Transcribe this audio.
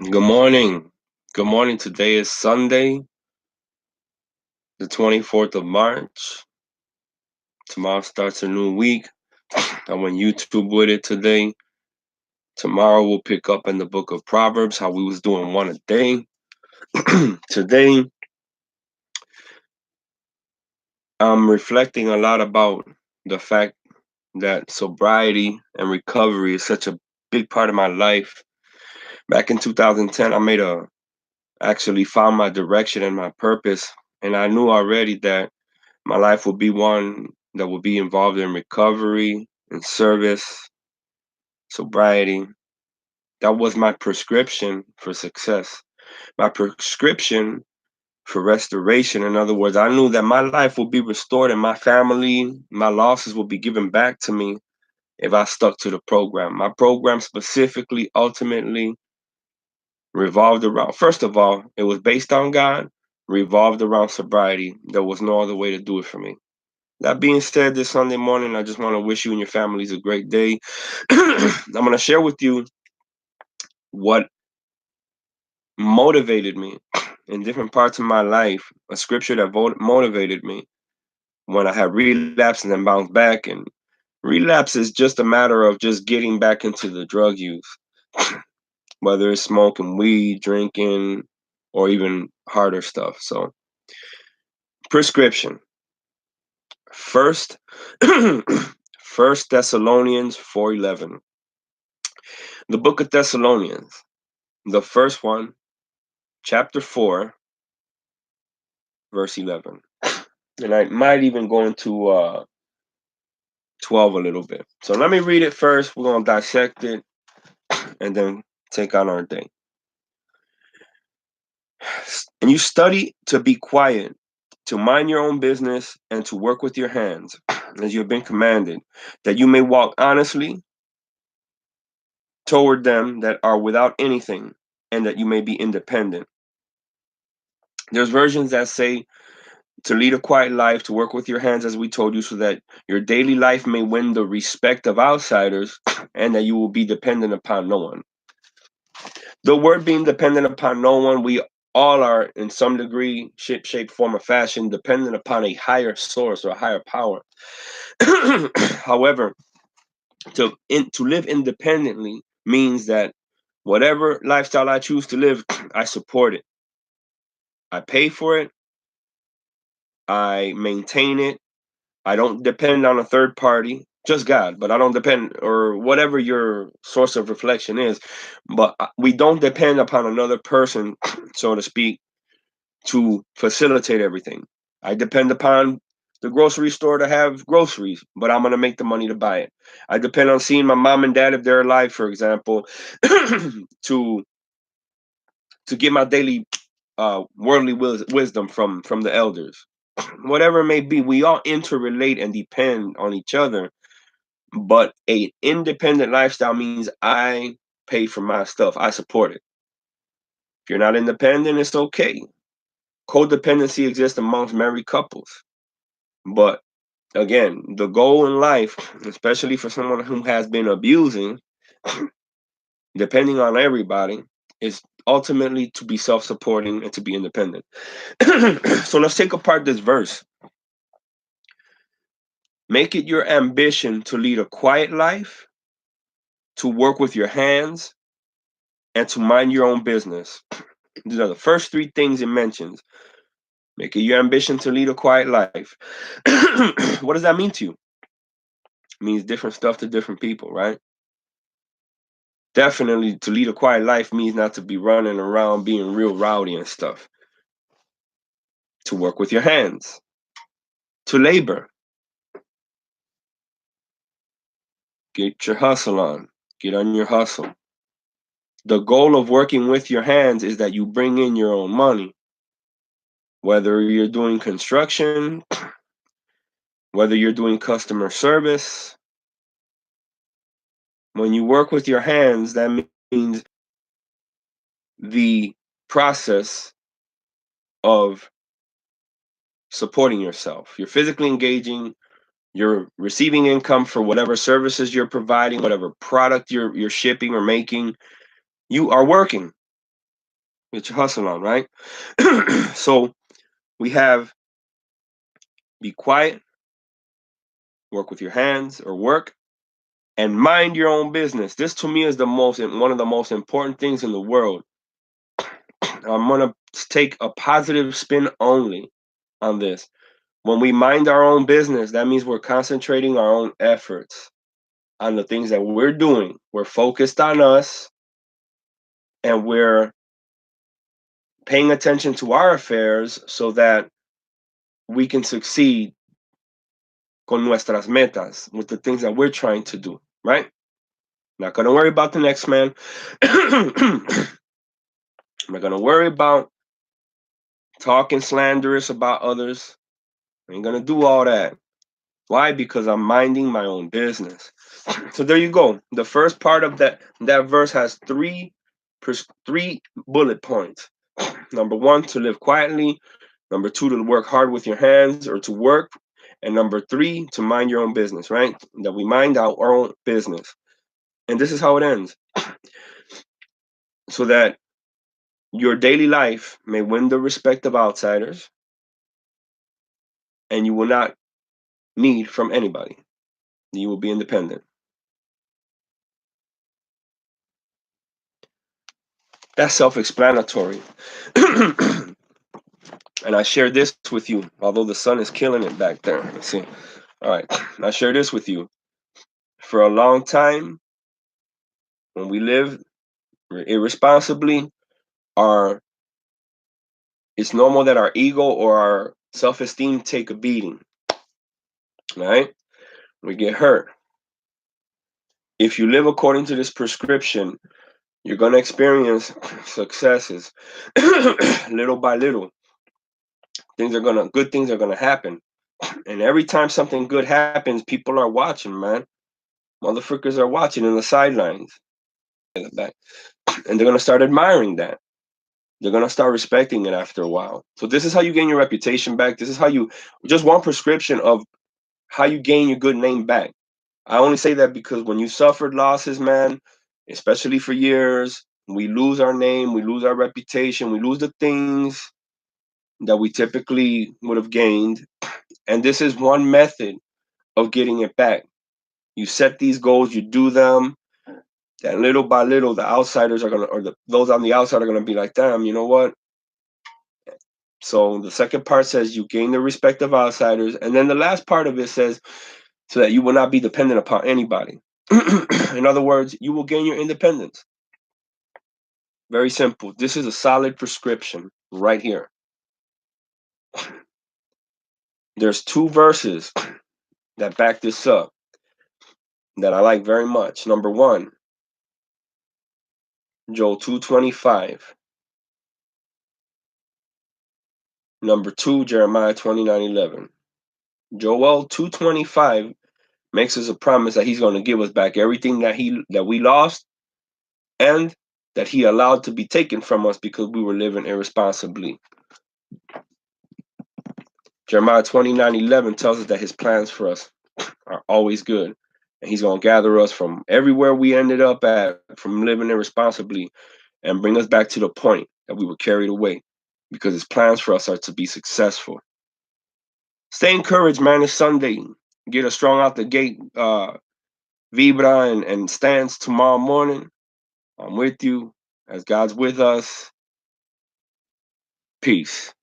Good morning. Good morning. Today is Sunday, the 24th of March. Tomorrow starts a new week. I went YouTube with it today. Tomorrow we'll pick up in the book of Proverbs, how we was doing one a day. Today, I'm reflecting a lot about the fact that sobriety and recovery is such a big part of my life. Back in 2010, I made a actually found my direction and my purpose, and I knew already that my life will be one that will be involved in recovery and service, sobriety. That was my prescription for success, my prescription for restoration. In other words, I knew that my life will be restored and my family, my losses will be given back to me if I stuck to the program. My program specifically, ultimately, revolved around, first of all, it was based on God, revolved around sobriety. There was no other way to do it for me. That being said, this Sunday morning, I just want to wish you and your families a great day. I'm going to share with you what motivated me in different parts of my life, a scripture that motivated me when I had relapse and then bounced back. And relapse is just a matter of just getting back into the drug use, whether it's smoking weed, drinking, or even harder stuff. So, prescription. First, First Thessalonians 4:11. The book of Thessalonians, the first one, chapter 4, verse 11. And I might even go into 12 a little bit. So let me read it first. We're going to dissect it and then take on our day. And you study to be quiet, to mind your own business, and to work with your hands, as you have been commanded, that you may walk honestly toward them that are without anything, and that you may be independent. There's versions that say to lead a quiet life, to work with your hands, as we told you, so that your daily life may win the respect of outsiders and that you will be dependent upon no one. The word being dependent upon no one, we all are in some degree, shape, form, or fashion, dependent upon a higher source or a higher power. However, to live independently means that whatever lifestyle I choose to live, I support it. I pay for it. I maintain it. I don't depend on a third party, just God, but I don't depend, or whatever your source of reflection is, but we don't depend upon another person, so to speak, to facilitate everything. I depend upon the grocery store to have groceries, but I'm going to make the money to buy it. I depend on seeing my mom and dad, if they're alive, for example, to get my daily worldly wisdom from the elders. Whatever it may be, we all interrelate and depend on each other. But a independent lifestyle means I pay for my stuff. I support it. If you're not independent, it's okay. Codependency exists amongst married couples. But again, the goal in life, especially for someone who has been abusing, depending on everybody, is ultimately to be self-supporting and to be independent. So let's take apart this verse. Make it your ambition to lead a quiet life, to work with your hands, and to mind your own business. These are the first three things it mentions. Make it your ambition to lead a quiet life. What does that mean to you? It means different stuff to different people, right? Definitely to lead a quiet life means not to be running around being real rowdy and stuff. To work with your hands. To labor. Get your hustle on. Get on your hustle. The goal of working with your hands is that you bring in your own money. Whether you're doing construction, whether you're doing customer service, when you work with your hands, that means the process of supporting yourself. You're physically engaging, you're receiving income for whatever services you're providing, whatever product you're shipping or making. You are working. Get your hustle on, right? So we have be quiet, work with your hands or work, and mind your own business. This to me is one of the most important things in the world. I'm gonna take a positive spin only on this. When we mind our own business, that means we're concentrating our own efforts on the things that we're doing. We're focused on us, and we're paying attention to our affairs so that we can succeed con nuestras metas, with the things that we're trying to do, right? Not gonna worry about the next man. I'm not gonna worry about talking slanderous about others. I ain't gonna do all that. Why? Because I'm minding my own business. So there you go. The first part of that verse has three bullet points. Number one, to live quietly. Number two, to work hard with your hands or to work. And number three, to mind your own business, right? That we mind our own business. And this is how it ends. So that your daily life may win the respect of outsiders and you will not need from anybody. You will be independent. That's self-explanatory. And I share this with you, although the sun is killing it back there. Let's see. All right. I share this with you. For a long time, when we live irresponsibly, our it's normal that our ego or our self-esteem take a beating. Right? We get hurt. If you live according to this prescription, you're gonna experience successes little by little. Good things are gonna happen. And every time something good happens, people are watching, man. Motherfuckers are watching in the sidelines. And they're gonna start admiring that. They're gonna start respecting it after a while. So this is how you gain your reputation back. This is how you just one prescription of how you gain your good name back. I only say that because when you suffered losses, man, especially for years, we lose our name, we lose our reputation, we lose the things that we typically would have gained. And this is one method of getting it back. You set these goals, you do them, and little by little, the outsiders are gonna, or those on the outside are gonna be like, damn, you know what? So the second part says you gain the respect of outsiders, and then the last part of it says so that you will not be dependent upon anybody. In other words, you will gain your independence. Very simple. This is a solid prescription right here. There's two verses that back this up that I like very much. Number one, Joel 2:25. Number two, Jeremiah 29:11. Joel 2:25 makes us a promise that he's going to give us back everything that we lost and that he allowed to be taken from us because we were living irresponsibly. Jeremiah 29:11 tells us that his plans for us are always good. And he's going to gather us from everywhere we ended up at, from living irresponsibly, and bring us back to the point that we were carried away because his plans for us are to be successful. Stay encouraged, man. It's Sunday. Get a strong out the gate vibra and stance tomorrow morning. I'm with you as God's with us. Peace.